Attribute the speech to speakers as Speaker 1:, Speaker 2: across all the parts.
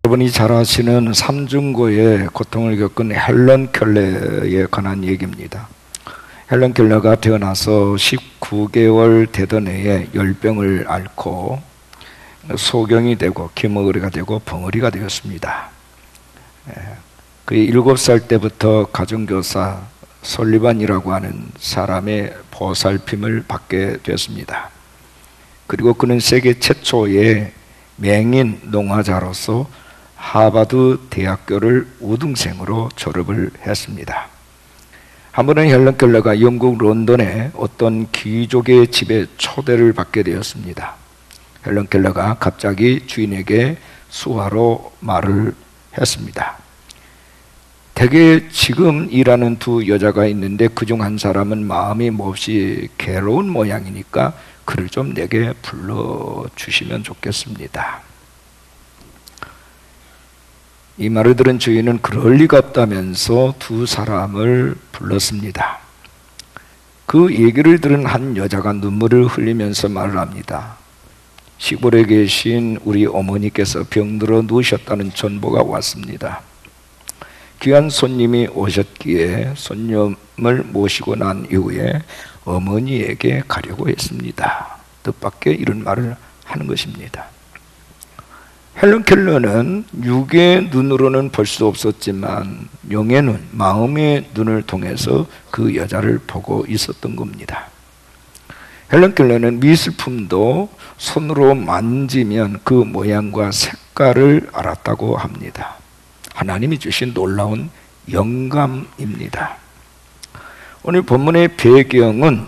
Speaker 1: 여러분이 잘 아시는 삼중고의 고통을 겪은 헬런 켈러에 관한 얘기입니다. 헬런 켈러가 태어나서 19개월 되던 해에 열병을 앓고 소경이 되고 기머거리가 되고 벙어리가 되었습니다. 그의 7살 때부터 가정교사 솔리반이라고 하는 사람의 보살핌을 받게 되었습니다. 그리고 그는 세계 최초의 맹인 농화자로서 하버드 대학교를 우등생으로 졸업을 했습니다. 한 번은 헬런 켈러가 영국 런던의 어떤 귀족의 집에 초대를 받게 되었습니다. 헬런 켈러가 갑자기 주인에게 수화로 말을 했습니다. 대개 지금 일하는 두 여자가 있는데 그중 한 사람은 마음이 몹시 괴로운 모양이니까 그를 좀 내게 불러주시면 좋겠습니다. 이 말을 들은 주인은 그럴 리가 없다면서 두 사람을 불렀습니다. 그 얘기를 들은 한 여자가 눈물을 흘리면서 말을 합니다. 시골에 계신 우리 어머니께서 병들어 누우셨다는 전보가 왔습니다. 귀한 손님이 오셨기에 손님을 모시고 난 이후에 어머니에게 가려고 했습니다. 뜻밖의 이런 말을 하는 것입니다. 헬런 켈러는 육의 눈으로는 볼 수 없었지만 영의 눈, 마음의 눈을 통해서 그 여자를 보고 있었던 겁니다. 헬런 켈러는 미술품도 손으로 만지면 그 모양과 색깔을 알았다고 합니다. 하나님이 주신 놀라운 영감입니다. 오늘 본문의 배경은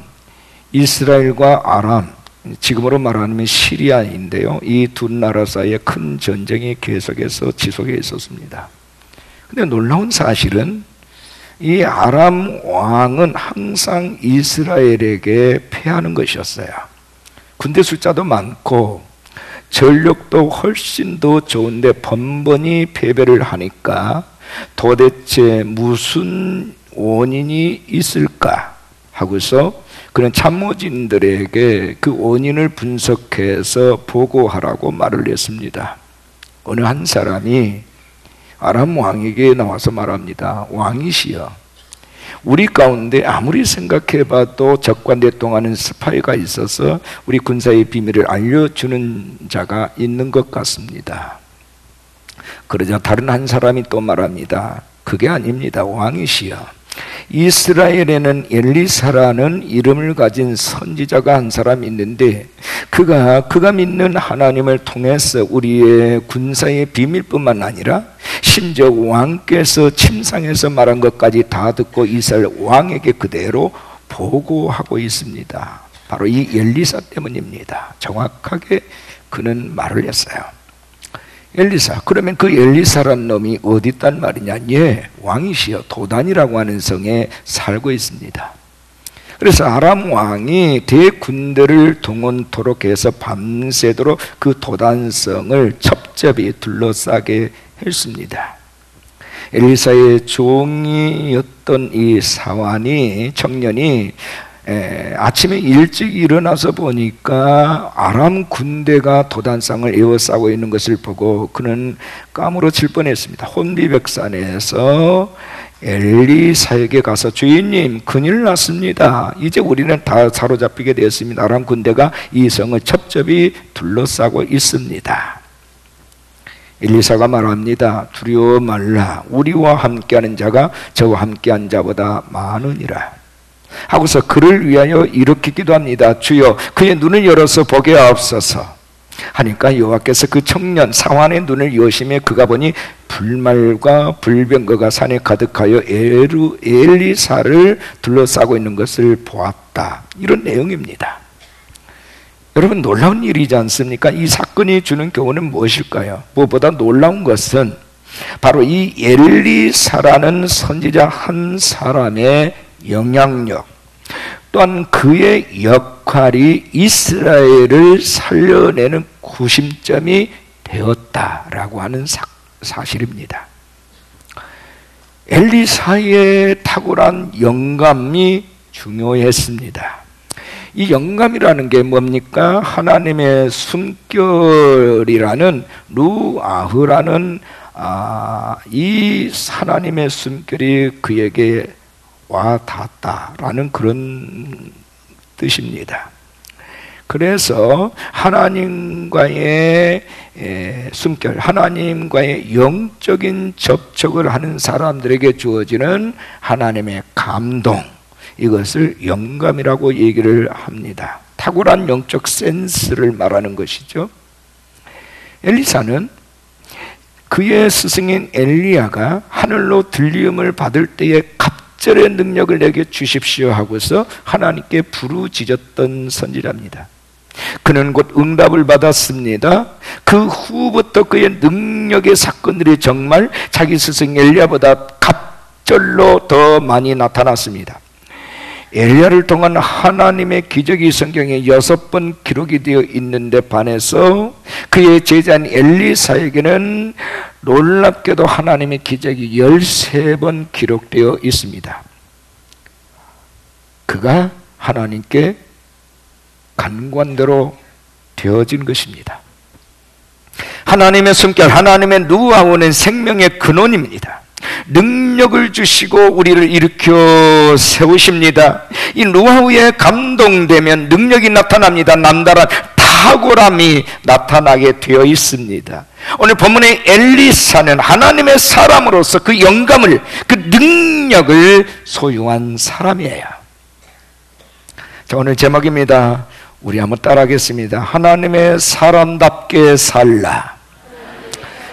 Speaker 1: 이스라엘과 아람, 지금으로 말하면 시리아인데요. 이 두 나라 사이에 큰 전쟁이 계속해서 지속해 있었습니다. 근데 놀라운 사실은 이 아람 왕은 항상 이스라엘에게 패하는 것이었어요. 군대 숫자도 많고 전력도 훨씬 더 좋은데 번번이 패배를 하니까 도대체 무슨 원인이 있을까 하고서 그런 참모진들에게 그 원인을 분석해서 보고하라고 말을 했습니다. 어느 한 사람이 아람 왕에게 나와서 말합니다. 왕이시여, 우리 가운데 아무리 생각해봐도 적관대통하는 스파이가 있어서 우리 군사의 비밀을 알려주는 자가 있는 것 같습니다. 그러자 다른 한 사람이 또 말합니다. 그게 아닙니다. 왕이시여, 이스라엘에는 엘리사라는 이름을 가진 선지자가 한 사람 있는데 그가 믿는 하나님을 통해서 우리의 군사의 비밀뿐만 아니라 심지어 왕께서 침상에서 말한 것까지 다 듣고 이스라엘 왕에게 그대로 보고하고 있습니다. 바로 이 엘리사 때문입니다. 정확하게 그는 말을 했어요. 엘리사, 그러면 그 엘리사란 놈이 어디 있단 말이냐? 예, 왕이시여 도단이라고 하는 성에 살고 있습니다. 그래서 아람 왕이 대군대를 동원토록 해서 밤새도록 그 도단성을 첩첩이 둘러싸게 했습니다. 엘리사의 종이었던 이 사환이 청년이 아침에 일찍 일어나서 보니까 아람 군대가 도단상을 에워싸고 있는 것을 보고 그는 까무러칠 뻔했습니다. 혼비백산에서 엘리사에게 가서 주인님, 큰일 났습니다. 이제 우리는 다 사로잡히게 되었습니다. 아람 군대가 이 성을 첩첩이 둘러싸고 있습니다. 엘리사가 말합니다. 두려워 말라. 우리와 함께하는 자가 저와 함께한 자보다 많으니라 하고서 그를 위하여 이렇게 기도합니다. 주여, 그의 눈을 열어서 보게 하옵소서 하니까 여호와께서 그 청년 사환의 눈을 여시매 그가 보니 불말과 불병거가 산에 가득하여 엘리사를 둘러싸고 있는 것을 보았다. 이런 내용입니다. 여러분, 놀라운 일이지 않습니까? 이 사건이 주는 교훈은 무엇일까요? 무엇보다 놀라운 것은 바로 이 엘리사라는 선지자 한 사람의 영향력, 또한 그의 역할이 이스라엘을 살려내는 구심점이 되었다라고 하는 사실입니다. 엘리사의 탁월한 영감이 중요했습니다. 이 영감이라는 게 뭡니까? 하나님의 숨결이라는 루아흐라는 이 하나님의 숨결이 그에게 와 닿았다라는 그런 뜻입니다. 그래서 하나님과의 숨결, 하나님과의 영적인 접촉을 하는 사람들에게 주어지는 하나님의 감동, 이것을 영감이라고 얘기를 합니다. 탁월한 영적 센스를 말하는 것이죠. 엘리사는 그의 스승인 엘리야가 하늘로 들림을 받을 때에 갑절의 능력을 내게 주십시오 하고서 하나님께 부르짖었던 선지자입니다. 그는 곧 응답을 받았습니다. 그 후부터 그의 능력의 사건들이 정말 자기 스승 엘리야보다 갑절로 더 많이 나타났습니다. 엘리야를 통한 하나님의 기적이 성경에 6번 기록이 되어 있는데 반해서 그의 제자인 엘리사에게는 놀랍게도 하나님의 기적이 13번 기록되어 있습니다. 그가 하나님께 간관대로 되어진 것입니다. 하나님의 숨결, 하나님의 누아오는 생명의 근원입니다. 능력을 주시고 우리를 일으켜 세우십니다. 이 누아우에 감동되면 능력이 나타납니다. 남다른 탁월함이 나타나게 되어 있습니다. 오늘 본문의 엘리사는 하나님의 사람으로서 그 영감을, 그 능력을 소유한 사람이에요. 자, 오늘 제목입니다. 우리 한번 따라하겠습니다. 하나님의 사람답게 살라.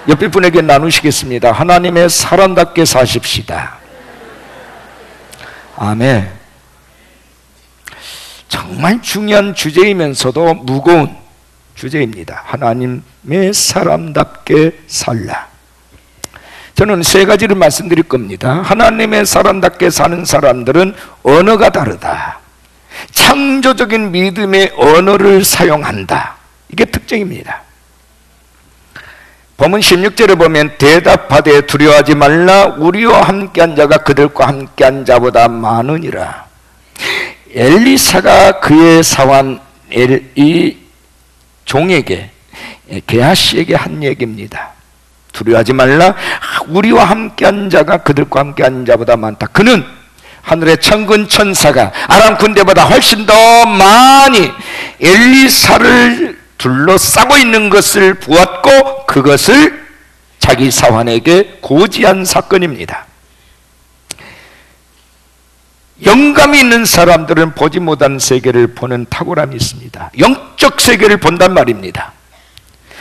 Speaker 1: 옆에 분에게 나누시겠습니다. 하나님의 사람답게 사십시다. 아멘. 정말 중요한 주제이면서도 무거운 주제입니다. 하나님의 사람답게 살라. 저는 3가지를 말씀드릴 겁니다. 하나님의 사람답게 사는 사람들은 언어가 다르다. 창조적인 믿음의 언어를 사용한다. 이게 특징입니다. 본문 16절에 보면 대답하되 두려워하지 말라. 우리와 함께한 자가 그들과 함께한 자보다 많으니라. 엘리사가 그의 사환 이 종에게, 게하시에게 한 얘기입니다. 두려워하지 말라. 우리와 함께한 자가 그들과 함께한 자보다 많다. 그는 하늘의 천군 천사가 아람 군대보다 훨씬 더 많이 엘리사를 둘러싸고 있는 것을 보았고 그것을 자기 사환에게 고지한 사건입니다. 영감이 있는 사람들은 보지 못한 세계를 보는 탁월함이 있습니다. 영적 세계를 본단 말입니다.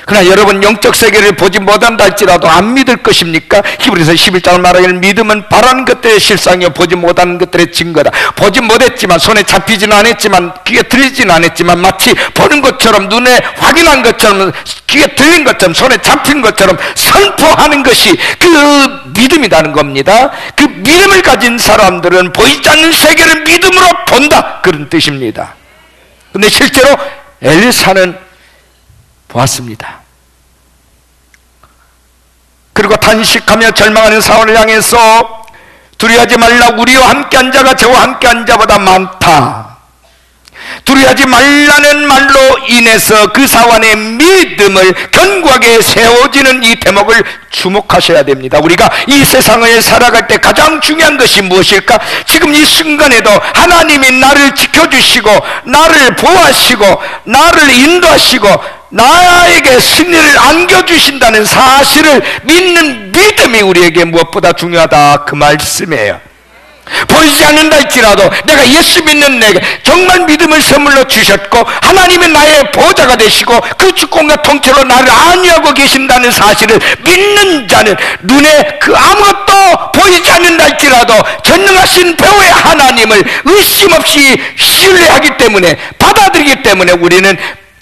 Speaker 1: 그러나 여러분, 영적 세계를 보지 못한다 할지라도 안 믿을 것입니까? 히브리서 11장 말하기를 믿음은 바라는 것들의 실상이요 보지 못하는 것들의 증거다. 보지 못했지만, 손에 잡히지는 않았지만, 귀에 들리지는 않았지만, 마치 보는 것처럼, 눈에 확인한 것처럼, 귀에 들린 것처럼, 손에 잡힌 것처럼 선포하는 것이 그 믿음이라는 겁니다. 그 믿음을 가진 사람들은 보이지 않는 세계를 믿음으로 본다, 그런 뜻입니다. 근데 실제로 엘리사는 보았습니다. 그리고 탄식하며 절망하는 사울을 향해서 두려워하지 말라. 우리와 함께한 자가 저와 함께한 자보다 많다. 두려워하지 말라는 말로 인해서 그 사환의 믿음을 견고하게 세워지는 이 대목을 주목하셔야 됩니다. 우리가 이 세상을 살아갈 때 가장 중요한 것이 무엇일까? 지금 이 순간에도 하나님이 나를 지켜주시고 나를 보호하시고 나를 인도하시고 나에게 승리를 안겨주신다는 사실을 믿는 믿음이 우리에게 무엇보다 중요하다, 그 말씀이에요. 보이지 않는다 할지라도 내가 예수 믿는 내게 정말 믿음을 선물로 주셨고 하나님이 나의 보호자가 되시고 그 주권과 통치로 나를 안위하고 계신다는 사실을 믿는 자는 눈에 그 아무것도 보이지 않는다 할지라도 전능하신 배우의 하나님을 의심 없이 신뢰하기 때문에, 받아들이기 때문에 우리는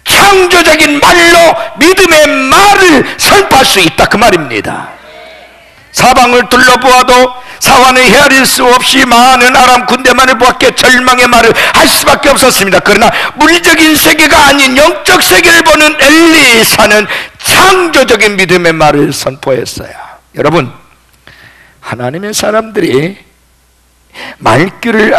Speaker 1: 창조적인 말로 믿음의 말을 선포할 수 있다, 그 말입니다. 사방을 둘러보아도 사환을 헤아릴 수 없이 많은 아람 군대만을 보았기에 절망의 말을 할 수밖에 없었습니다. 그러나 물리적인 세계가 아닌 영적 세계를 보는 엘리사는 창조적인 믿음의 말을 선포했어요. 여러분, 하나님의 사람들이 말귀를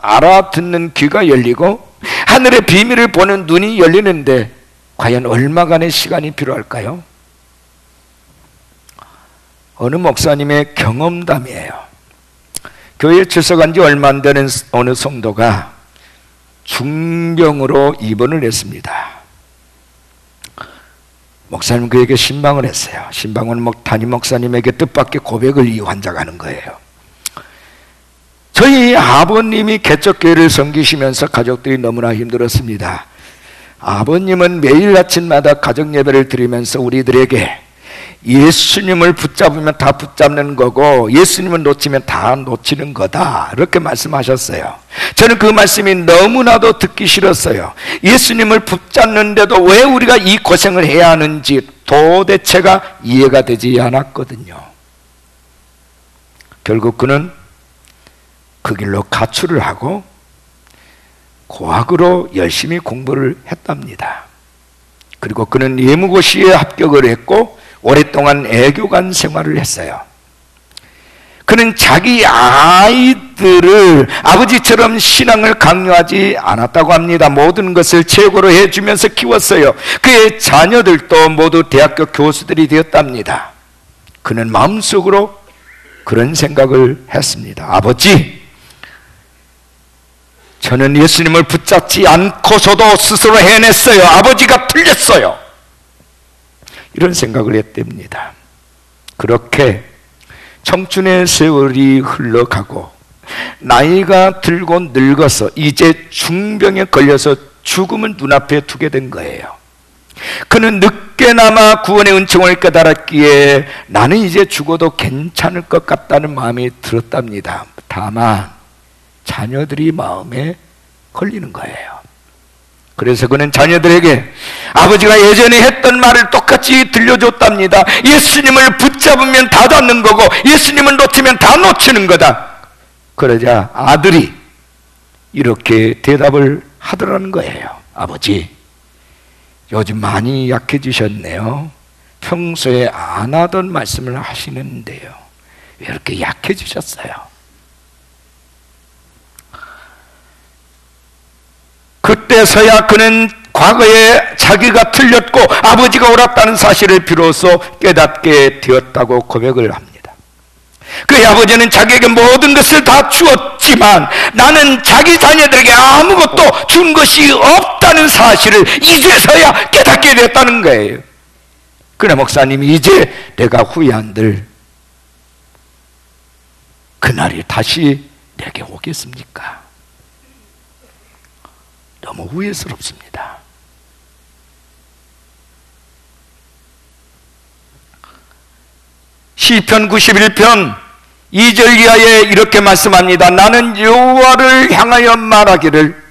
Speaker 1: 알아듣는 귀가 열리고 하늘의 비밀을 보는 눈이 열리는데 과연 얼마간의 시간이 필요할까요? 어느 목사님의 경험담이에요. 교회에 출석한 지 얼마 안 되는 어느 성도가 중병으로 입원을 했습니다. 목사님 그에게 신방을 했어요. 신방은 담임 목사님에게 뜻밖의 고백을 이 환자가 하는 거예요. 저희 아버님이 개척교회를 섬기시면서 가족들이 너무나 힘들었습니다. 아버님은 매일 아침마다 가정 예배를 드리면서 우리들에게 예수님을 붙잡으면 다 붙잡는 거고 예수님을 놓치면 다 놓치는 거다, 이렇게 말씀하셨어요. 저는 그 말씀이 너무나도 듣기 싫었어요. 예수님을 붙잡는데도 왜 우리가 이 고생을 해야 하는지 도대체가 이해가 되지 않았거든요. 결국 그는 그 길로 가출을 하고 고학으로 열심히 공부를 했답니다. 그리고 그는 예무고시에 합격을 했고 오랫동안 애교관 생활을 했어요. 그는 자기 아이들을 아버지처럼 신앙을 강요하지 않았다고 합니다. 모든 것을 최고로 해주면서 키웠어요. 그의 자녀들도 모두 대학교 교수들이 되었답니다. 그는 마음속으로 그런 생각을 했습니다. 아버지, 저는 예수님을 붙잡지 않고서도 스스로 해냈어요. 아버지가 틀렸어요. 이런 생각을 했답니다. 그렇게 청춘의 세월이 흘러가고 나이가 들고 늙어서 이제 중병에 걸려서 죽음을 눈앞에 두게 된 거예요. 그는 늦게나마 구원의 은총을 깨달았기에 나는 이제 죽어도 괜찮을 것 같다는 마음이 들었답니다. 다만 자녀들이 마음에 걸리는 거예요. 그래서 그는 자녀들에게 아버지가 예전에 했던 말을 똑같이 들려줬답니다. 예수님을 붙잡으면 다 잡는 거고 예수님을 놓치면 다 놓치는 거다. 그러자 아들이 이렇게 대답을 하더라는 거예요. 아버지, 요즘 많이 약해지셨네요. 평소에 안 하던 말씀을 하시는데요, 왜 이렇게 약해지셨어요? 그때서야 그는 과거에 자기가 틀렸고 아버지가 옳았다는 사실을 비로소 깨닫게 되었다고 고백을 합니다. 그의 아버지는 자기에게 모든 것을 다 주었지만 나는 자기 자녀들에게 아무것도 준 것이 없다는 사실을 이제서야 깨닫게 되었다는 거예요. 그래, 목사님이 이제 내가 후회한들 그날이 다시 내게 오겠습니까? 너무 후회스럽습니다. 시편 91편 2절 이하에 이렇게 말씀합니다. 나는 여호와를 향하여 말하기를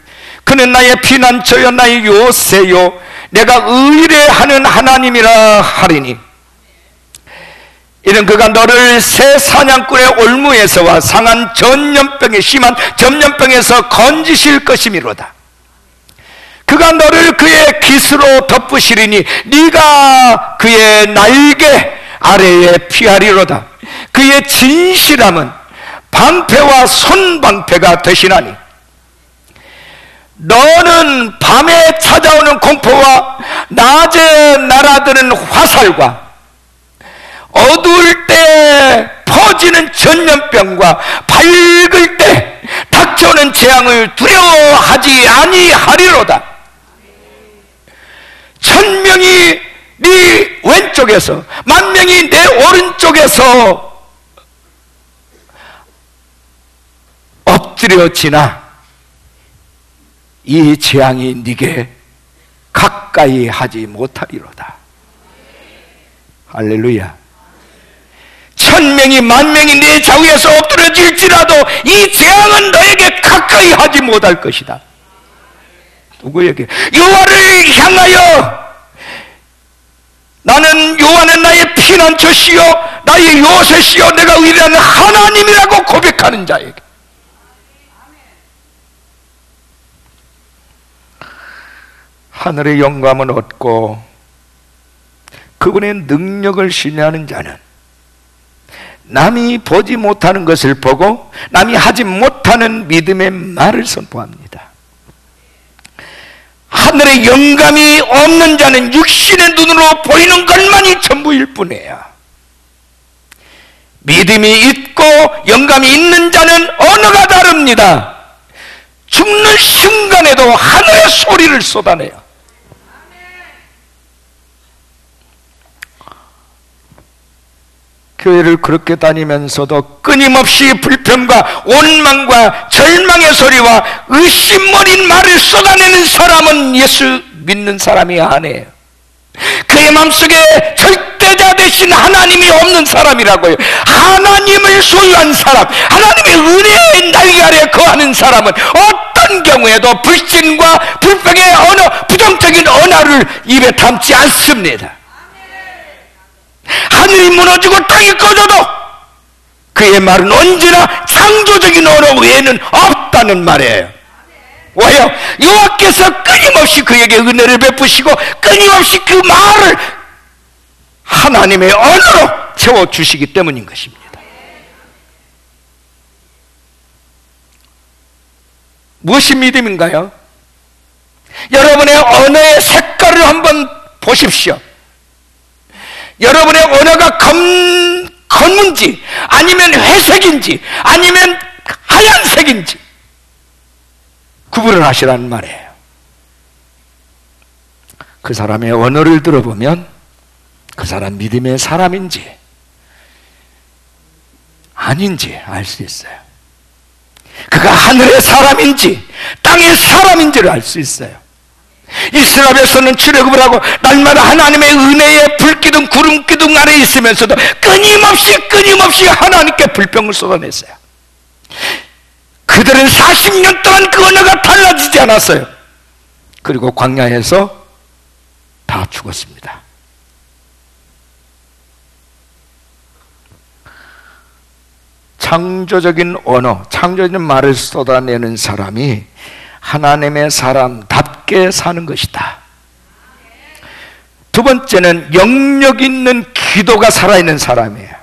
Speaker 1: 그는 나의 피난처요 나의 요새요 내가 의뢰하는 하나님이라 하리니 이는 그가 너를 새 사냥꾼의 올무에서와 상한 전염병에 심한 전염병에서 건지실 것이미로다. 그가 너를 그의 깃으로 덮으시리니 네가 그의 날개 아래에 피하리로다. 그의 진실함은 방패와 손방패가 되시나니 너는 밤에 찾아오는 공포와 낮에 날아드는 화살과 어두울 때 퍼지는 전염병과 밝을 때 닥쳐오는 재앙을 두려워하지 아니하리로다. 1000명이 네 왼쪽에서 10,000명이 내 오른쪽에서 엎드려지나 이 재앙이 네게 가까이 하지 못하리로다. 할렐루야. 1000명이 10,000명이 내 좌우에서 엎드려질지라도 이 재앙은 너에게 가까이 하지 못할 것이다. 누구에게? 여호와를 향하여 나는 여호와는 나의 피난처시요 나의 요새시요 내가 의뢰하는 하나님이라고 고백하는 자에게. 하늘의 영감을 얻고 그분의 능력을 신뢰하는 자는 남이 보지 못하는 것을 보고 남이 하지 못하는 믿음의 말을 선포합니다. 하늘에 영감이 없는 자는 육신의 눈으로 보이는 것만이 전부일 뿐이에요. 믿음이 있고 영감이 있는 자는 언어가 다릅니다. 죽는 순간에도 하늘의 소리를 쏟아내요. 교회를 그렇게 다니면서도 끊임없이 불평과 원망과 절망의 소리와 의심머린 말을 쏟아내는 사람은 예수 믿는 사람이 아니에요. 그의 마음속에 절대자 되신 하나님이 없는 사람이라고요. 하나님을 소유한 사람, 하나님의 은혜의 날개 아래 거하는 사람은 어떤 경우에도 불신과 불평의 언어, 부정적인 언어를 입에 담지 않습니다. 하늘이 무너지고 땅이 꺼져도 그의 말은 언제나 창조적인 언어 외에는 없다는 말이에요. 왜요? 여호와께서 끊임없이 그에게 은혜를 베푸시고 끊임없이 그 말을 하나님의 언어로 채워주시기 때문인 것입니다. 무엇이 믿음인가요? 여러분의 언어의 색깔을 한번 보십시오. 여러분의 언어가 검은지 아니면 회색인지 아니면 하얀색인지 구분을 하시라는 말이에요. 그 사람의 언어를 들어보면 그 사람 믿음의 사람인지 아닌지 알 수 있어요. 그가 하늘의 사람인지 땅의 사람인지를 알 수 있어요. 이스라엘에서는 출애굽을 하고 날마다 하나님의 은혜의 불기둥 구름기둥 아래 있으면서도 끊임없이 하나님께 불평을 쏟아냈어요. 그들은 40년 동안 그 언어가 달라지지 않았어요. 그리고 광야에서 다 죽었습니다. 창조적인 언어, 창조적인 말을 쏟아내는 사람이 하나님의 사람답게 사는 것이다. 두 번째는 영역 있는 기도가 살아있는 사람이에요.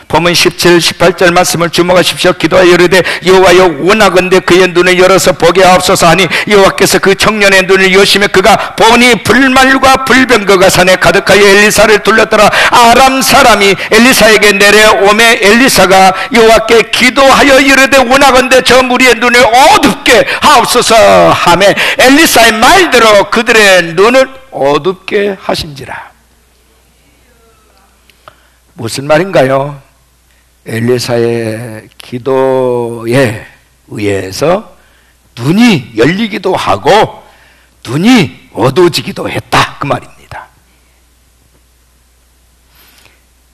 Speaker 1: 본문 17, 18절 말씀을 주목하십시오. 기도하여 이르되 여호와여 원하건대 그의 눈을 열어서 보게 하옵소서 하니 여호와께서 그 청년의 눈을 여시며 그가 보니 불말과 불병거가 산에 가득하여 엘리사를 둘렀더라. 아람 사람이 엘리사에게 내려오매 엘리사가 여호와께 기도하여 이르되 원하건대 저 무리의 눈을 어둡게 하옵소서 하매 엘리사의 말대로 그들의 눈을 어둡게 하신지라. 무슨 말인가요? 엘리사의 기도에 의해서 눈이 열리기도 하고 눈이 어두워지기도 했다, 그 말입니다.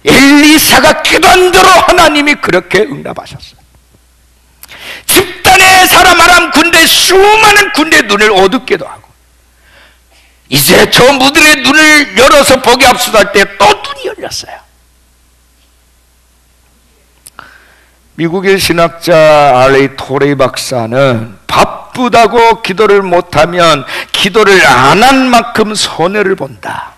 Speaker 1: 엘리사가 기도한 대로 하나님이 그렇게 응답하셨어요. 집단의 사람 아람 군대, 수많은 군대의 눈을 어둡게도 하고 이제 저 무들의 눈을 열어서 보게 합수다 할 때 또 눈이 열렸어요. 미국의 신학자 R.A. 토레이 박사는 바쁘다고 기도를 못하면 기도를 안 한 만큼 손해를 본다.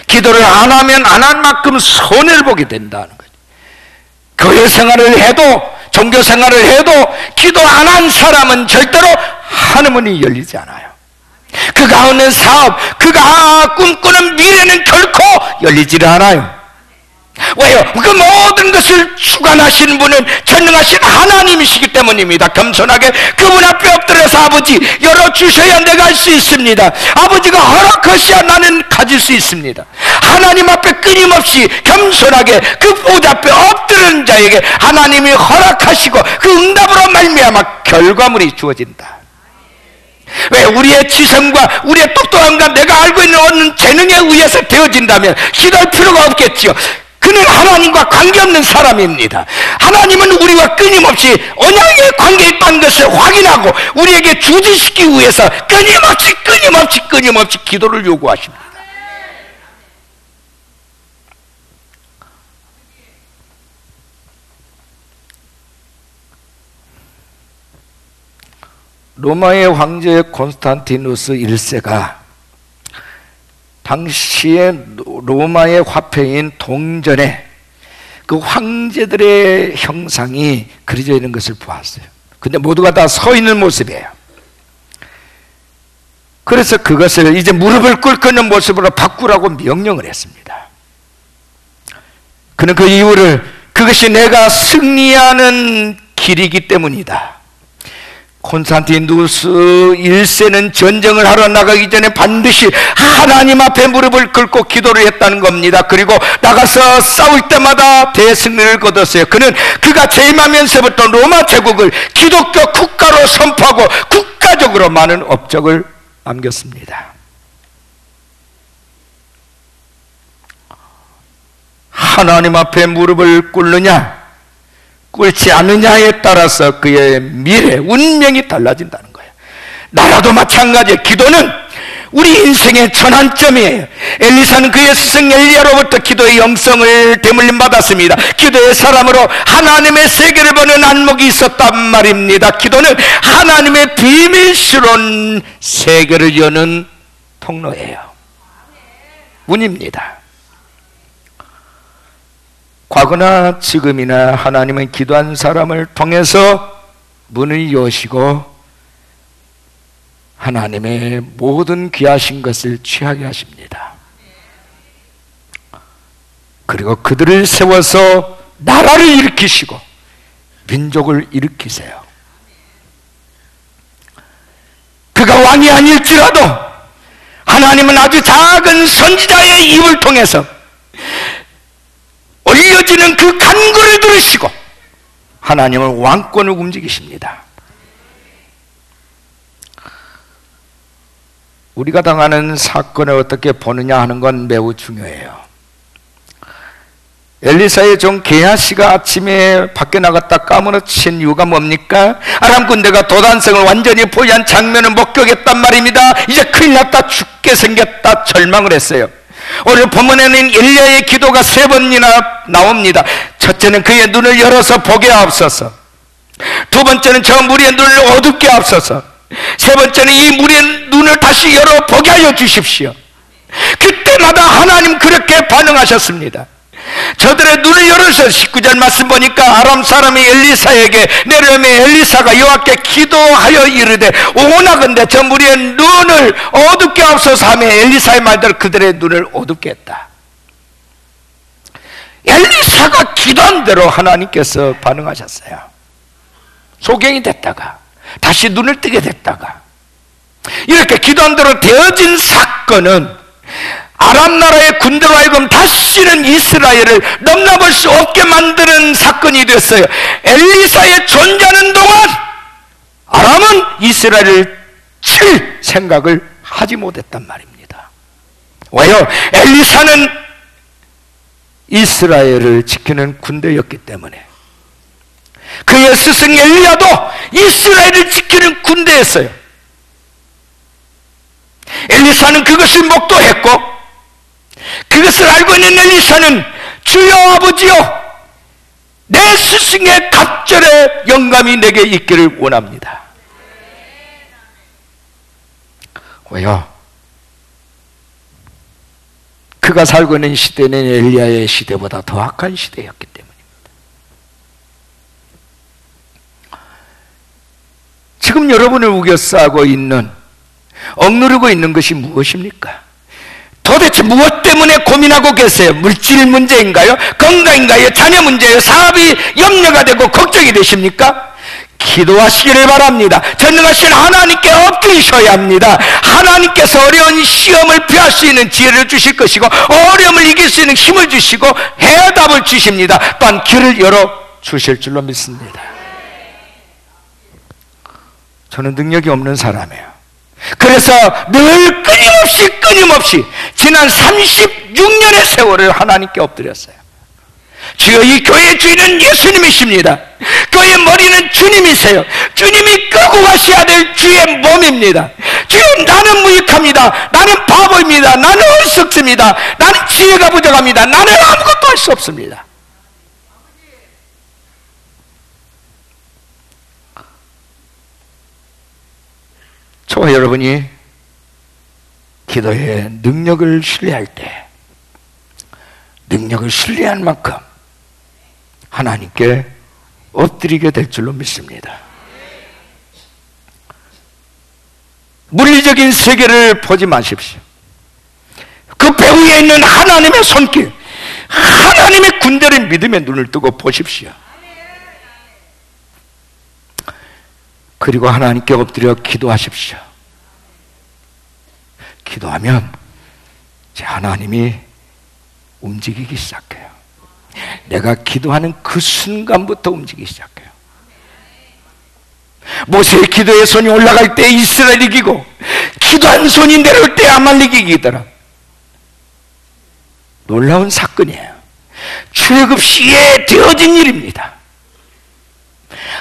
Speaker 1: 기도를 안 하면 안 한 만큼 손해를 보게 된다는 거죠. 교회 생활을 해도 종교 생활을 해도 기도 안 한 사람은 절대로 하늘문이 열리지 않아요. 그가 하는 사업, 그가 꿈꾸는 미래는 결코 열리지 않아요. 왜요? 그 모든 것을 주관하시는 분은 전능하신 하나님이시기 때문입니다. 겸손하게 그분 앞에 엎드려서 아버지 열어주셔야 내가 할 수 있습니다. 아버지가 허락하셔야 나는 가질 수 있습니다. 하나님 앞에 끊임없이 겸손하게 그 보좌 앞에 엎드리는 자에게 하나님이 허락하시고 그 응답으로 말미암아 결과물이 주어진다. 왜? 우리의 지성과 우리의 똑똑함과 내가 알고 있는 어느 재능에 의해서 되어진다면 기도할 필요가 없겠지요. 그는 하나님과 관계없는 사람입니다. 하나님은 우리와 끊임없이 언약의 관계에 있다는 것을 확인하고 우리에게 주지시키기 위해서 끊임없이 기도를 요구하십니다. 로마의 황제 콘스탄티누스 1세가 당시에 로마의 화폐인 동전에 그 황제들의 형상이 그려져 있는 것을 보았어요. 근데 모두가 다 서 있는 모습이에요. 그래서 그것을 이제 무릎을 꿇고 있는 모습으로 바꾸라고 명령을 했습니다. 그는 그 이유를 그것이 내가 승리하는 길이기 때문이다. 콘스탄티누스 1세는 전쟁을 하러 나가기 전에 반드시 하나님 앞에 무릎을 꿇고 기도를 했다는 겁니다. 그리고 나가서 싸울 때마다 대승리를 거뒀어요. 그는 그가 재임하면서부터 로마 제국을 기독교 국가로 선포하고 국가적으로 많은 업적을 남겼습니다. 하나님 앞에 무릎을 꿇느냐 꿇지 않느냐에 따라서 그의 미래, 운명이 달라진다는 거예요. 나라도 마찬가지예요. 기도는 우리 인생의 전환점이에요. 엘리사는 그의 스승 엘리야로부터 기도의 영성을 대물림 받았습니다. 기도의 사람으로 하나님의 세계를 보는 안목이 있었단 말입니다. 기도는 하나님의 비밀스러운 세계를 여는 통로예요. 문입니다. 과거나 지금이나 하나님은 기도한 사람을 통해서 문을 여시고 하나님의 모든 귀하신 것을 취하게 하십니다. 그리고 그들을 세워서 나라를 일으키시고 민족을 일으키세요. 그가 왕이 아닐지라도 하나님은 아주 작은 선지자의 입을 통해서 올려지는 그 간구를 들으시고 하나님은 왕권을 움직이십니다. 우리가 당하는 사건을 어떻게 보느냐 하는 건 매우 중요해요. 엘리사의 종 게하시가 아침에 밖에 나갔다 까무러친 이유가 뭡니까? 아람 군대가 도단성을 완전히 포위한 장면을 목격했단 말입니다. 이제 큰일 났다, 죽게 생겼다 절망을 했어요. 오늘 본문에는 엘리야의 기도가 3번이나 나옵니다. 첫째는 그의 눈을 열어서 보게 하옵소서. 두 번째는 저 무리의 눈을 어둡게 하옵소서. 세 번째는 이 무리의 눈을 다시 열어 보게 하여 주십시오. 그때마다 하나님 그렇게 반응하셨습니다. 저들의 눈을 열어서 19절 말씀 보니까 아람 사람이 엘리사에게 내려오며 엘리사가 여호와께 기도하여 이르되 오나건대 저 무리의 눈을 어둡게 하옵소서 하며 엘리사의 말대로 그들의 눈을 어둡게 했다. 엘리사가 기도한 대로 하나님께서 반응하셨어요. 소경이 됐다가 다시 눈을 뜨게 됐다가 이렇게 기도한 대로 되어진 사건은 아람 나라의 군대로 하여금 다시는 이스라엘을 넘나볼 수 없게 만드는 사건이 됐어요. 엘리사의 존재하는 동안 아람은 이스라엘을 칠 생각을 하지 못했단 말입니다. 왜요? 엘리사는 이스라엘을 지키는 군대였기 때문에. 그의 스승 엘리야도 이스라엘을 지키는 군대였어요. 엘리사는 그것을 목도했고 그것을 알고 있는 엘리사는 주여 아버지여 내 스승의 갑절의 영감이 내게 있기를 원합니다. 왜요? 그가 살고 있는 시대는 엘리야의 시대보다 더 악한 시대였기 때문입니다. 지금 여러분을 우겨싸고 있는 억누르고 있는 것이 무엇입니까? 도대체 무엇 때문에 고민하고 계세요? 물질 문제인가요? 건강인가요? 자녀 문제예요? 사업이 염려가 되고 걱정이 되십니까? 기도하시기를 바랍니다. 전능하신 하나님께 엎드리셔야 합니다. 하나님께서 어려운 시험을 피할 수 있는 지혜를 주실 것이고 어려움을 이길 수 있는 힘을 주시고 해답을 주십니다. 또한 길을 열어 주실 줄로 믿습니다. 저는 능력이 없는 사람이에요. 그래서 늘 끊임없이 지난 36년의 세월을 하나님께 엎드렸어요. 주여 이 교회의 주인은 예수님이십니다. 교회의 머리는 주님이세요. 주님이 끌고 가셔야 될 주의 몸입니다. 주여 나는 무익합니다. 나는 바보입니다. 나는 어리석습니다. 나는 지혜가 부족합니다. 나는 아무것도 할 수 없습니다. 저와 여러분이 기도의 능력을 신뢰할 때 능력을 신뢰한 만큼 하나님께 엎드리게 될 줄로 믿습니다. 물리적인 세계를 보지 마십시오. 그 배후에 있는 하나님의 손길, 하나님의 군대를 믿음의 눈을 뜨고 보십시오. 그리고 하나님께 엎드려 기도하십시오. 기도하면 하나님이 움직이기 시작해요. 내가 기도하는 그 순간부터 움직이기 시작해요. 모세의 기도의 손이 올라갈 때 이스라엘이 이기고, 기도한 손이 내려올 때 아말렉이 이기더라. 놀라운 사건이에요. 출애굽 시에 되어진 일입니다.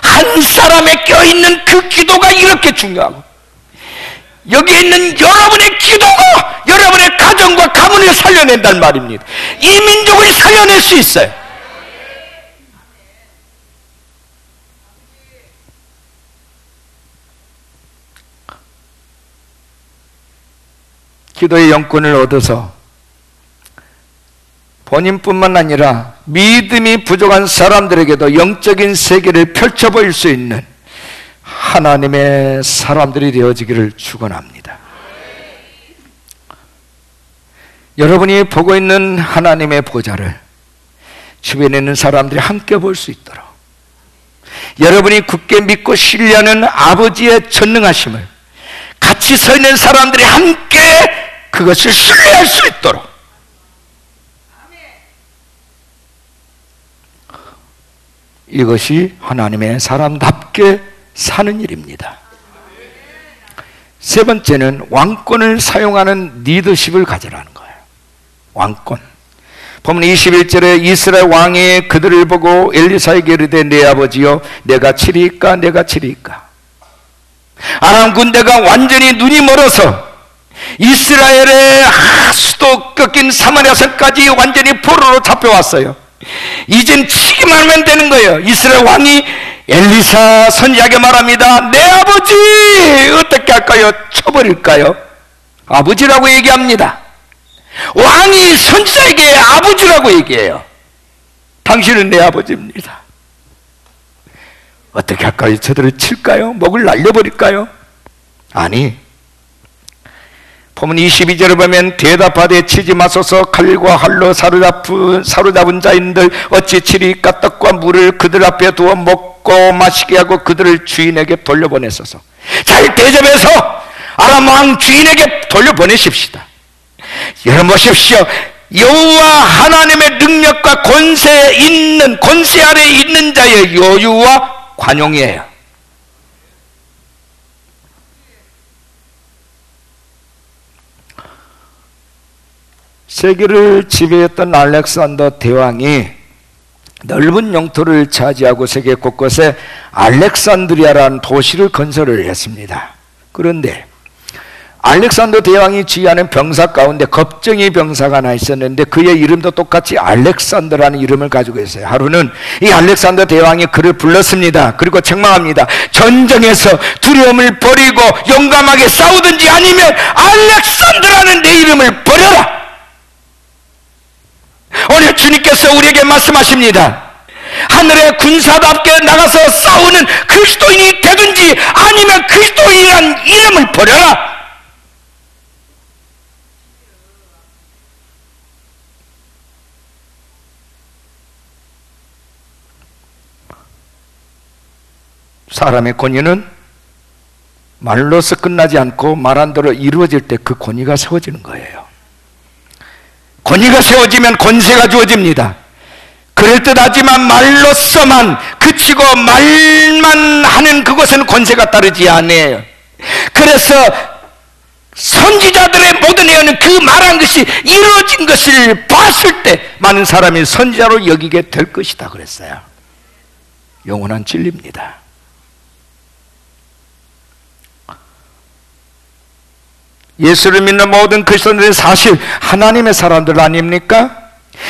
Speaker 1: 한 사람에 껴있는 그 기도가 이렇게 중요하고, 여기에 있는 여러분의 기도가 여러분의 가정과 가문을 살려낸다는 말입니다. 이 민족을 살려낼 수 있어요. 기도의 영권을 얻어서 본인뿐만 아니라 믿음이 부족한 사람들에게도 영적인 세계를 펼쳐보일 수 있는 하나님의 사람들이 되어지기를 축원합니다. 여러분이 보고 있는 하나님의 보좌를 주변에 있는 사람들이 함께 볼 수 있도록, 여러분이 굳게 믿고 신뢰하는 아버지의 전능하심을 같이 서 있는 사람들이 함께 그것을 신뢰할 수 있도록, 이것이 하나님의 사람답게 사는 일입니다. 세 번째는 왕권을 사용하는 리더십을 가져라는 거예요. 왕권. 보면 21절에 이스라엘 왕이 그들을 보고 엘리사에게 이르되 내 아버지여 내가 치리이까 내가 치리이까. 아람 군대가 완전히 눈이 멀어서 이스라엘의 수도 꺾인 사마리아 성까지 완전히 포로로 잡혀왔어요. 이젠 치기만 하면 되는 거예요. 이스라엘 왕이 엘리사 선지자에게 말합니다. 내 아버지 어떻게 할까요? 쳐버릴까요? 아버지라고 얘기합니다. 왕이 선지자에게 아버지라고 얘기해요. 당신은 내 아버지입니다. 어떻게 할까요? 저들을 칠까요? 목을 날려버릴까요? 아니, 보면 22절을 보면 대답하되 치지 마소서. 칼과 활로 사로잡은 자인들 어찌 치리까. 떡과 물을 그들 앞에 두어 먹고 마시게 하고 그들을 주인에게 돌려보내소서. 잘 대접해서 아람 왕 주인에게 돌려보내십시다. 여러분 보십시오. 여호와 하나님의 능력과 권세 아래에 있는 자의 여유와 관용이에요. 세계를 지배했던 알렉산더 대왕이 넓은 영토를 차지하고 세계 곳곳에 알렉산드리아라는 도시를 건설을 했습니다. 그런데 알렉산더 대왕이 지휘하는 병사 가운데 겁쟁이 병사가 하나 있었는데 그의 이름도 똑같이 알렉산더라는 이름을 가지고 있어요. 하루는 이 알렉산더 대왕이 그를 불렀습니다. 그리고 책망합니다. 전쟁에서 두려움을 버리고 용감하게 싸우든지 아니면 알렉산더라는 내 이름을 버려라. 오늘 주님께서 우리에게 말씀하십니다. 하늘의 군사답게 나가서 싸우는 그리스도인이 되든지 아니면 그리스도인이라는 이름을 버려라. 사람의 권위는 말로서 끝나지 않고 말한 대로 이루어질 때 그 권위가 세워지는 거예요. 권위가 세워지면 권세가 주어집니다. 그럴듯하지만 말로서만 그치고 말만 하는 그것은 권세가 따르지 않아요. 그래서 선지자들의 모든 예언은 그 말한 것이 이루어진 것을 봤을 때 많은 사람이 선지자로 여기게 될 것이다 그랬어요. 영원한 진리입니다. 예수를 믿는 모든 그리스도인들은 사실 하나님의 사람들 아닙니까?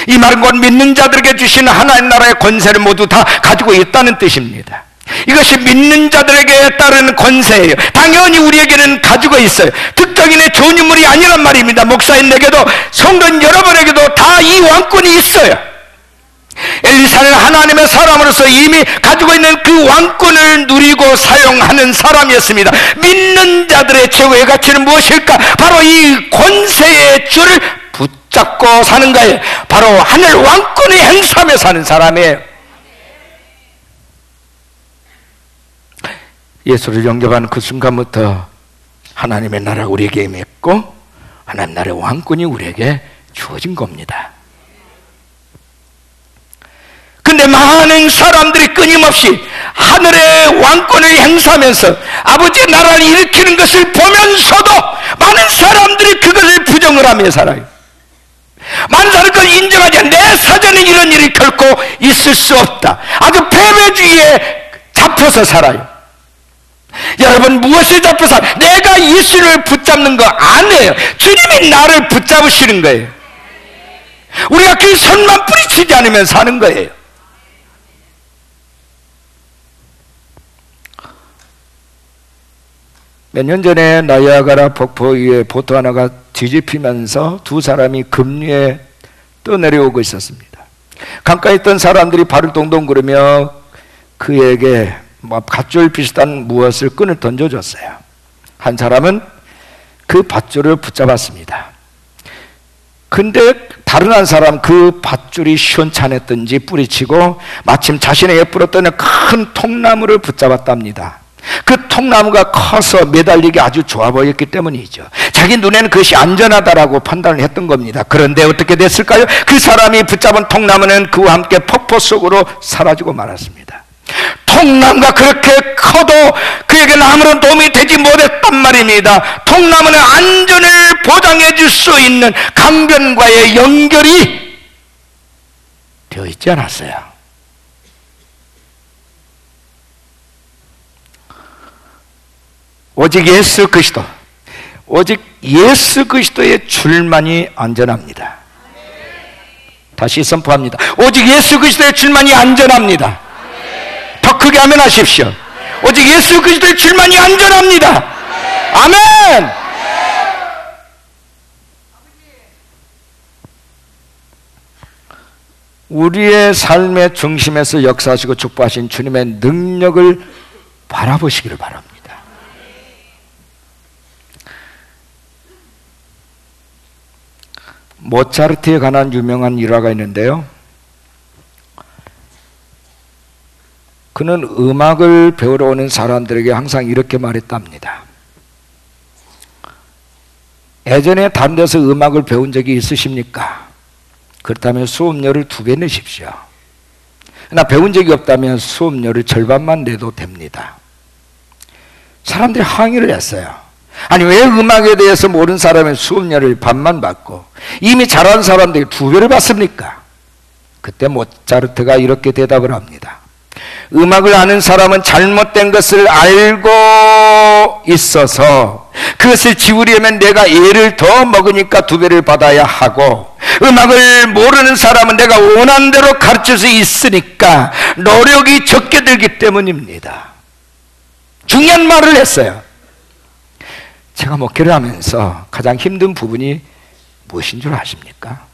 Speaker 1: 이 말은 곧 믿는 자들에게 주시는 하나님 나라의 권세를 모두 다 가지고 있다는 뜻입니다. 이것이 믿는 자들에게 따르는 권세예요. 당연히 우리에게는 가지고 있어요. 특별히 성인의 좋은 인물이 아니란 말입니다. 목사인에게도 성도인 여러분에게도 다 이 왕권이 있어요. 엘리사는 하나님의 사람으로서 이미 가지고 있는 그 왕권을 누리고 사용하는 사람이었습니다. 믿는 자들의 최고의 가치는 무엇일까? 바로 이 권세의 줄을 붙잡고 사는 거예요. 바로 하늘 왕권의 행사하며 사는 사람이에요. 예수를 영접하는 그 순간부터 하나님의 나라가 우리에게 임했고 하나님 나라의 왕권이 우리에게 주어진 겁니다. 근데 많은 사람들이 끊임없이 하늘의 왕권을 행사하면서 아버지의 나라를 일으키는 것을 보면서도 많은 사람들이 그것을 부정을 하며 살아요. 많은 사람들이 그걸 인정하지 않아요. 내 사전에 이런 일이 결코 있을 수 없다. 아주 패배주의에 잡혀서 살아요. 여러분, 무엇에 잡혀서 내가 예수를 붙잡는 거 아니에요. 주님이 나를 붙잡으시는 거예요. 우리가 그 선만 뿌리치지 않으면 사는 거예요. 몇 년 전에 나이아가라 폭포 위에 보트 하나가 뒤집히면서 두 사람이 급류에 떠내려오고 있었습니다. 가까이 있던 사람들이 발을 동동 구르며 그에게 밧줄 비슷한 무엇을 끈을 던져줬어요. 한 사람은 그 밧줄을 붙잡았습니다. 근데 다른 한 사람 그 밧줄이 시원찮았던지 뿌리치고 마침 자신의 옆으로 떠는 큰 통나무를 붙잡았답니다. 그 통나무가 커서 매달리기 아주 좋아 보였기 때문이죠. 자기 눈에는 그것이 안전하다라고 판단을 했던 겁니다. 그런데 어떻게 됐을까요? 그 사람이 붙잡은 통나무는 그와 함께 폭포 속으로 사라지고 말았습니다. 통나무가 그렇게 커도 그에게는 아무런 도움이 되지 못했단 말입니다. 통나무는 안전을 보장해 줄 수 있는 강변과의 연결이 되어 있지 않았어요. 오직 예수 그리스도, 오직 예수 그리스도의 줄만이 안전합니다. 다시 선포합니다. 오직 예수 그리스도의 줄만이 안전합니다. 더 크게 아멘 하십시오. 오직 예수 그리스도의 줄만이 안전합니다. 아멘. 우리의 삶의 중심에서 역사하시고 축복하신 주님의 능력을 바라보시기를 바랍니다. 모차르트에 관한 유명한 일화가 있는데요, 그는 음악을 배우러 오는 사람들에게 항상 이렇게 말했답니다. 예전에 다른 데서 음악을 배운 적이 있으십니까? 그렇다면 수업료를 2배 내십시오. 나 배운 적이 없다면 수업료를 절반만 내도 됩니다. 사람들이 항의를 했어요. 아니, 왜 음악에 대해서 모르는 사람은 수업료를 반만 받고 이미 잘하는 사람들이 2배를 받습니까? 그때 모차르트가 이렇게 대답을 합니다. 음악을 아는 사람은 잘못된 것을 알고 있어서 그것을 지우려면 내가 애를 더 먹으니까 2배를 받아야 하고, 음악을 모르는 사람은 내가 원하는 대로 가르칠 수 있으니까 노력이 적게 들기 때문입니다. 중요한 말을 했어요. 제가 목회를 하면서 가장 힘든 부분이 무엇인 줄 아십니까?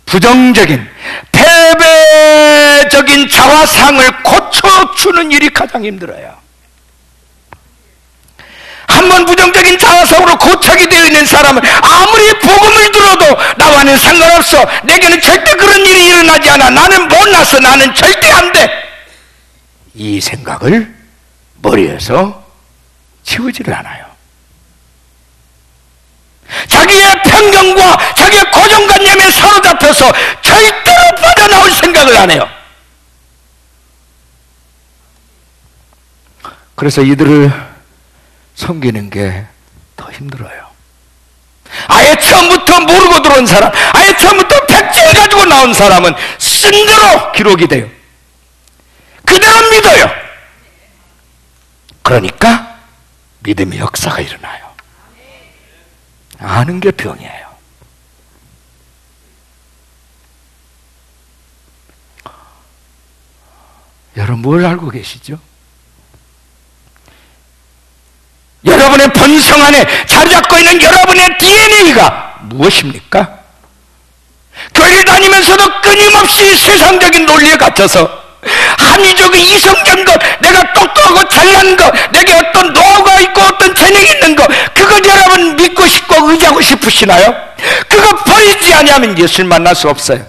Speaker 1: 부정적인, 패배적인 자화상을 고쳐주는 일이 가장 힘들어요. 한번 부정적인 자화상으로 고착이 되어 있는 사람은 아무리 복음을 들어도 나와는 상관없어, 내게는 절대 그런 일이 일어나지 않아, 나는 못났어, 나는 절대 안 돼, 이 생각을 머리에서 지우지를 않아요. 자기의 편견과 자기의 고정관념에 사로잡혀서 절대로 빠져나올 생각을 안 해요. 그래서 이들을 섬기는 게 더 힘들어요. 아예 처음부터 모르고 들어온 사람, 아예 처음부터 백지를 가지고 나온 사람은 쓴 대로 기록이 돼요. 그대로 믿어요. 그러니까 믿음의 역사가 일어나요. 아는 게 병이에요. 여러분 뭘 알고 계시죠? 여러분 여러분의 본성 안에 자리 잡고 있는 여러분의 DNA가 무엇입니까? 교회를 다니면서도 끊임없이 세상적인 논리에 갇혀서 합리적인 이성적인 것, 내가 똑똑하고 잘난 것, 내게 어떤 노하우가 있고 어떤 재능이 있는 것, 그것 여러분 믿고 싶고 의지하고 싶으시나요? 그거 버리지 아니하면 예수를 만날 수 없어요.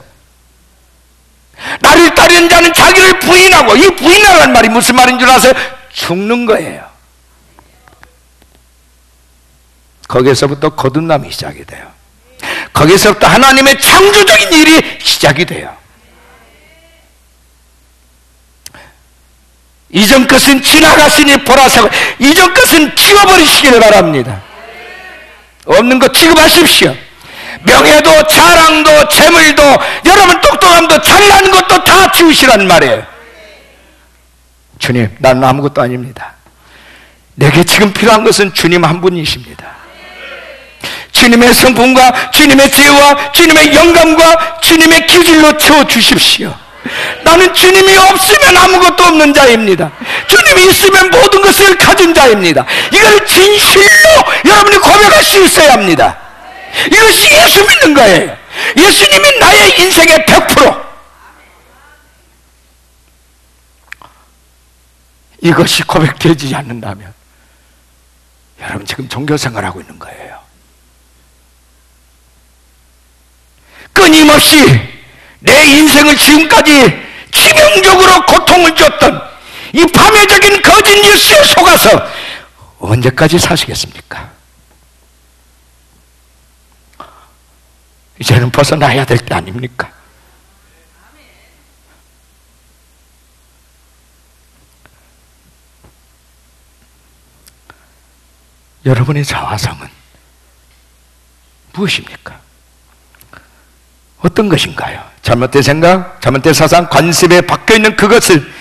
Speaker 1: 나를 따르는 자는 자기를 부인하고, 이 부인하라는 말이 무슨 말인 줄 아세요? 죽는 거예요. 거기에서부터 거듭남이 시작이 돼요. 거기서부터 하나님의 창조적인 일이 시작이 돼요. 이전 것은 지나갔으니 보라색, 이전 것은 지워버리시기를 바랍니다. 없는 것 취급하십시오. 명예도 자랑도 재물도 여러분 똑똑함도 잘난 것도 다 지우시란 말이에요. 주님, 나는 아무것도 아닙니다. 내게 지금 필요한 것은 주님 한 분이십니다. 주님의 성품과 주님의 지혜와 주님의 영감과 주님의 기질로 채워주십시오. 나는 주님이 없으면 아무것도 없는 자입니다. 주님이 있으면 모든 것을 가진 자입니다. 이걸 진실로 여러분이 고백할 수 있어야 합니다. 이것이 예수 믿는 거예요. 예수님이 나의 인생의 100%. 이것이 고백되지 않는다면 여러분 지금 종교생활하고 있는 거예요. 끊임없이 내 인생을 지금까지 치명적으로 고통을 줬던 이 파멸적인 거짓 뉴스에 속아서 언제까지 사시겠습니까? 이제는 벗어나야 될 때 아닙니까? 여러분의 자화상은 무엇입니까? 어떤 것인가요? 잘못된 생각, 잘못된 사상, 관습에 박혀있는 그것을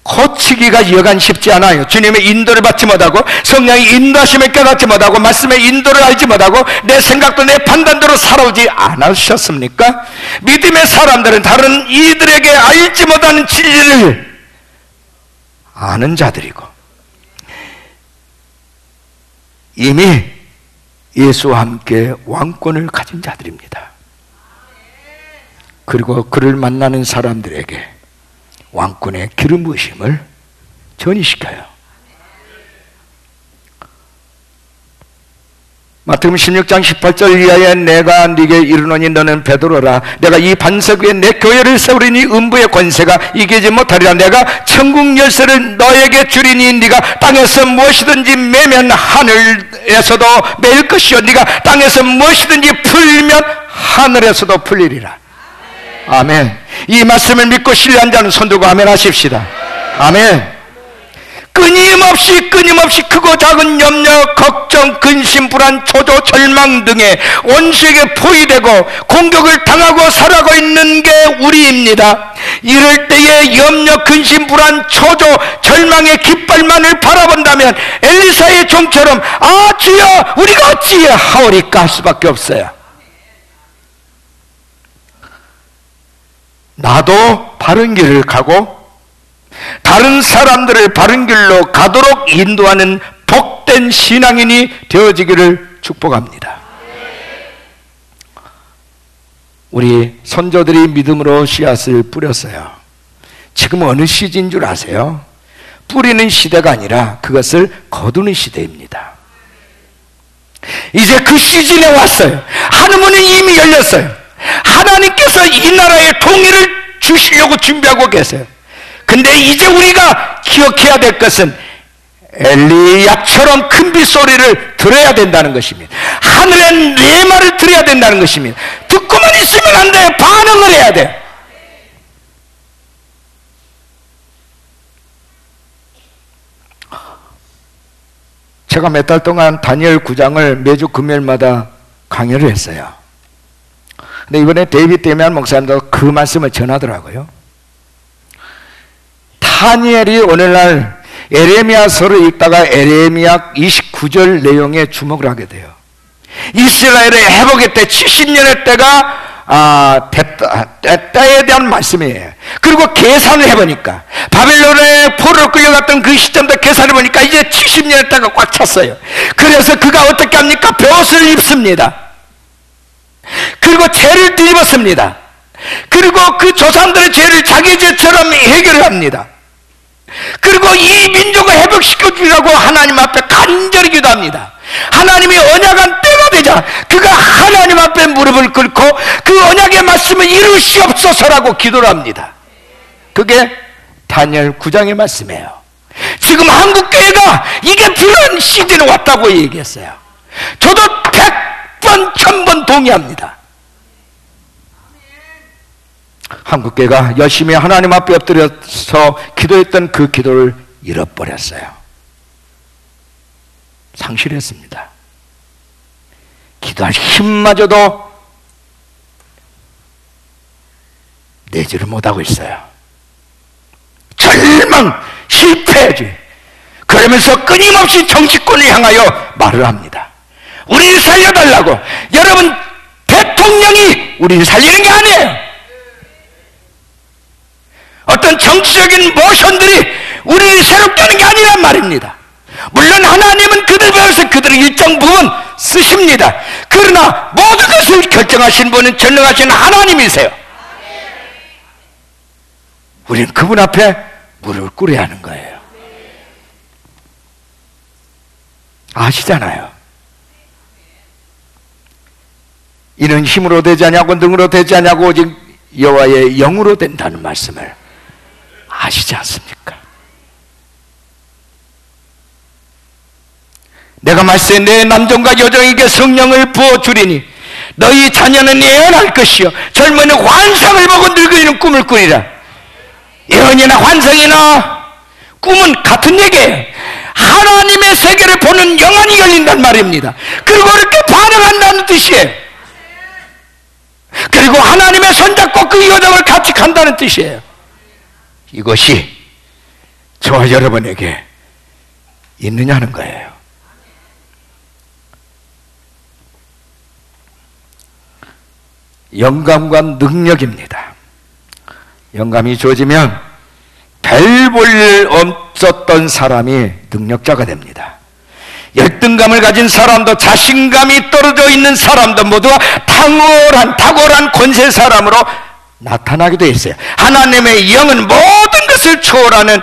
Speaker 1: 고치기가 여간 쉽지 않아요. 주님의 인도를 받지 못하고 성령의 인도하심을 깨닫지 못하고 말씀의 인도를 알지 못하고 내 생각도 내 판단대로 살아오지 않으셨습니까? 믿음의 사람들은 다른 이들에게 알지 못하는 진리를 아는 자들이고 이미 예수와 함께 왕권을 가진 자들입니다. 그리고 그를 만나는 사람들에게 왕권의 기름 부으심을 전이시켜요. 마태복음 16장 18절 이하에 내가 네게 이르노니 너는 베드로라. 내가 이 반석 위에 내 교회를 세우리니 음부의 권세가 이기지 못하리라. 내가 천국 열쇠를 너에게 주리니 네가 땅에서 무엇이든지 매면 하늘에서도 매일 것이요 네가 땅에서 무엇이든지 풀면 하늘에서도 풀리리라. 아멘. 이 말씀을 믿고 신뢰한 자는 손들고 아멘 하십시다. 아멘. 끊임없이 크고 작은 염려, 걱정, 근심, 불안, 초조, 절망 등의 원수에게 포위되고 공격을 당하고 살아가고 있는 게 우리입니다. 이럴 때에 염려, 근심, 불안, 초조, 절망의 깃발만을 바라본다면 엘리사의 종처럼 아 주여 우리가 어찌 하오리까 할 수밖에 없어요. 나도 바른 길을 가고 다른 사람들을 바른 길로 가도록 인도하는 복된 신앙인이 되어지기를 축복합니다. 우리 선조들이 믿음으로 씨앗을 뿌렸어요. 지금 어느 시기인 줄 아세요? 뿌리는 시대가 아니라 그것을 거두는 시대입니다. 이제 그 시즌에 왔어요. 하늘문은 이미 열렸어요. 하나님께서 이 나라의 통일을 주시려고 준비하고 계세요. 근데 이제 우리가 기억해야 될 것은 엘리야처럼 큰 빗소리를 들어야 된다는 것입니다. 하늘의 내 말을 들어야 된다는 것입니다. 듣고만 있으면 안 돼요. 반응을 해야 돼요. 제가 몇 달 동안 다니엘 9장을 매주 금요일마다 강연을 했어요. 근데 이번에 데이빗 데미안 목사님도 그 말씀을 전하더라고요. 다니엘이 오늘날 에레미야서를 읽다가 에레미야 29절 내용에 주목을 하게 돼요. 이스라엘의 회복의 때 70년의 때가 때에 대한 말씀이에요. 그리고 계산을 해보니까 바벨론에 포로로 끌려갔던 그 시점도 계산해보니까 이제 70년 있다가 꽉 찼어요. 그래서 그가 어떻게 합니까? 벼옷을 입습니다. 그리고 죄를 뒤집었습니다. 그리고 그 조상들의 죄를 자기 죄처럼 해결을 합니다. 그리고 이 민족을 회복시켜주려고 하나님 앞에 간절히 기도합니다. 하나님이 언약한 때가 되자 그가 하나님 앞에 무릎을 꿇고 그 언약의 말씀을 이루시옵소서라고 기도를 합니다. 그게 다니엘 9장의 말씀이에요. 지금 한국교회가 이게 필요한 시즌에 왔다고 얘기했어요. 저도 100번 1000번 동의합니다. 한국교회가 열심히 하나님 앞에 엎드려서 기도했던 그 기도를 잃어버렸어요. 상실했습니다. 기도할 힘마저도 내지를 못하고 있어요. 절망, 실패지. 그러면서 끊임없이 정치권을 향하여 말을 합니다. 우리를 살려달라고. 여러분, 대통령이 우리를 살리는 게 아니에요. 어떤 정치적인 모션들이 우리를 새롭게 하는 게 아니란 말입니다. 물론 하나님은 그들 배워서 그들을 일정 부분 쓰십니다. 그러나 모든 것을 결정하신 분은 전능하신 하나님이세요. 우리는 그분 앞에 무릎을 꿇어야 하는 거예요. 아시잖아요. 이는 힘으로 되지 아니하고 능으로 되지 아니하고 오직 여호와의 영으로 된다는 말씀을 아시지 않습니까? 내가 말세 내 남종과 여종에게 성령을 부어주리니 너희 자녀는 예언할 것이요 젊은이 환상을 보고 늙은이는 꿈을 꾸리라. 예언이나 환상이나 꿈은 같은 얘기예요. 하나님의 세계를 보는 영안이 열린단 말입니다. 그리고 그렇게 반응한다는 뜻이에요. 그리고 하나님의 손잡고 그 여정을 같이 간다는 뜻이에요. 이것이 저와 여러분에게 있느냐는 거예요. 영감과 능력입니다. 영감이 주어지면 별 볼 일 없었던 사람이 능력자가 됩니다. 열등감을 가진 사람도 자신감이 떨어져 있는 사람도 모두가 탁월한 권세 사람으로 나타나게 되어 있어요. 하나님의 영은 모든 것을 초월하는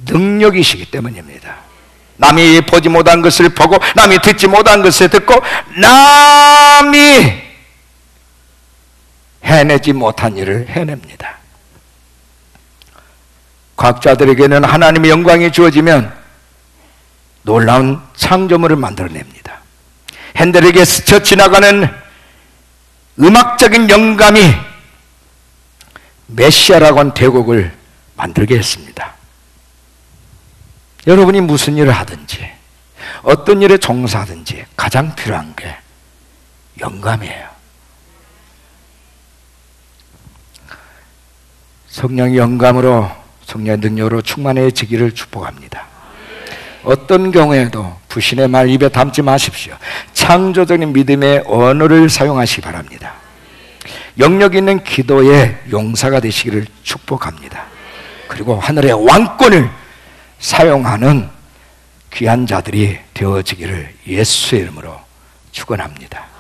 Speaker 1: 능력이시기 때문입니다. 남이 보지 못한 것을 보고 남이 듣지 못한 것을 듣고 남이 해내지 못한 일을 해냅니다. 과학자들에게는 하나님의 영광이 주어지면 놀라운 창조물을 만들어냅니다. 핸델에게 스쳐 지나가는 음악적인 영감이 메시아라고 하는 대곡을 만들게 했습니다. 여러분이 무슨 일을 하든지 어떤 일에 종사하든지 가장 필요한 게 영감이에요. 성령의 영감으로 성령의 능력으로 충만해지기를 축복합니다. 어떤 경우에도 불신의 말 입에 담지 마십시오. 창조적인 믿음의 언어를 사용하시기 바랍니다. 영역 있는 기도의 용사가 되시기를 축복합니다. 그리고 하늘의 왕권을 사용하는 귀한 자들이 되어지기를 예수의 이름으로 축원합니다.